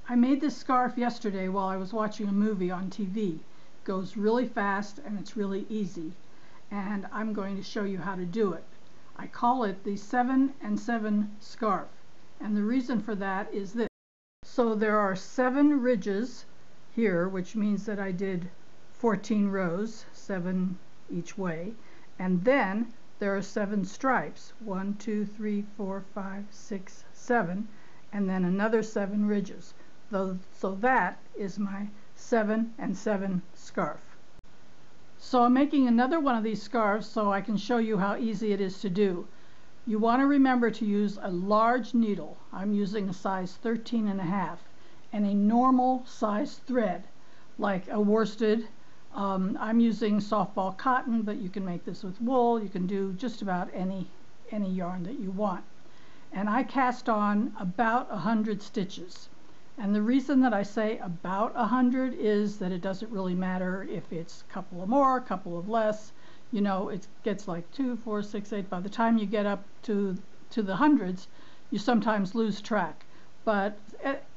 I made this scarf yesterday while I was watching a movie on TV. It goes really fast and it's really easy, and I'm going to show you how to do it. I call it the 7 and 7 scarf, and the reason for that is this. So there are 7 ridges here, which means that I did 14 rows, 7 each way, and then there are 7 stripes, 1, 2, 3, 4, 5, 6, 7, and then another 7 ridges. So that is my 7 and 7 scarf. So I'm making another one of these scarves so I can show you how easy it is to do. You want to remember to use a large needle. I'm using a size 13.5 and a normal size thread like a worsted. I'm using softball cotton, but you can make this with wool. You can do just about any yarn that you want. And I cast on about 100 stitches. And the reason that I say about 100 is that it doesn't really matter if it's a couple of more, a couple of less. You know, it gets like 2, 4, 6, 8. By the time you get up to the hundreds, you sometimes lose track. But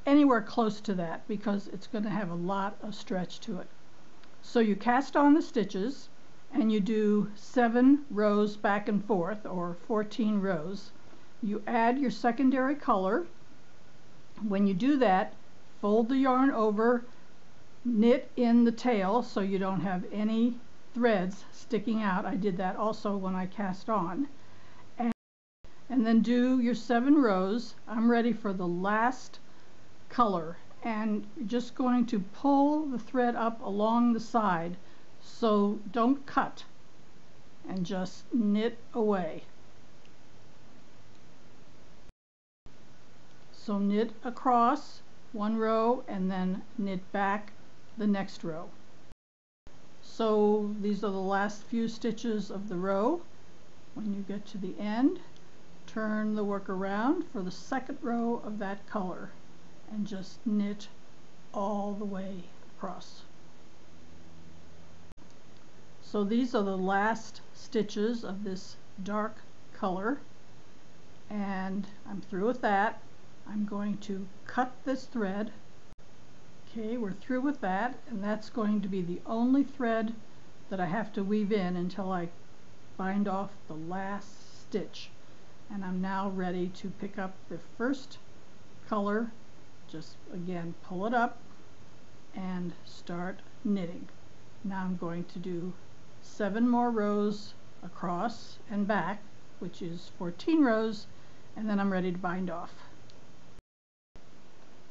anywhere close to that, because it's going to have a lot of stretch to it. So you cast on the stitches and you do 7 rows back and forth, or 14 rows. You add your secondary color. When you do that, fold the yarn over, knit in the tail so you don't have any threads sticking out. I did that also when I cast on. And then do your 7 rows. I'm ready for the last color, and you're just going to pull the thread up along the side, so don't cut, and just knit away. So knit across one row and then knit back the next row. So these are the last few stitches of the row. When you get to the end, turn the work around for the second row of that color and just knit all the way across. So these are the last stitches of this dark color, and I'm through with that. I'm going to cut this thread. Okay, we're through with that, and that's going to be the only thread that I have to weave in until I bind off the last stitch. And I'm now ready to pick up the first color. Just again pull it up and start knitting. Now I'm going to do 7 more rows across and back, which is 14 rows, and then I'm ready to bind off.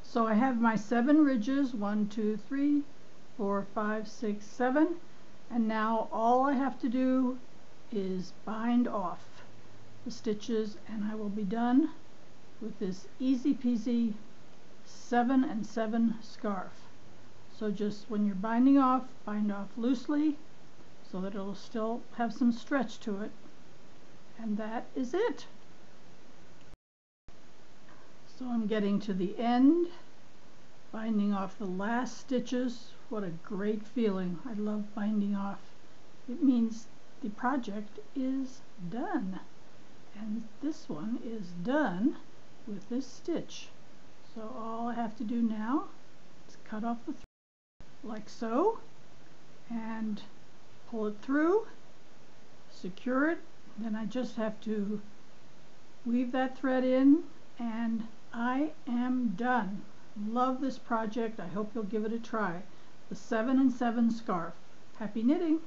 So I have my 7 ridges, 1, 2, 3, 4, 5, 6, 7, and now all I have to do is bind off the stitches, and I will be done with this easy peasy 7 and 7 scarf. So just when you're binding off, bind off loosely so that it'll still have some stretch to it, and that is it. So I'm getting to the end, binding off the last stitches. What a great feeling. I love binding off. It means the project is done. And this one is done with this stitch. So all I have to do now is cut off the thread like so, and pull it through, secure it. Then I just have to weave that thread in, and I am done. Love this project. I hope you'll give it a try. The 7 and 7 scarf. Happy knitting!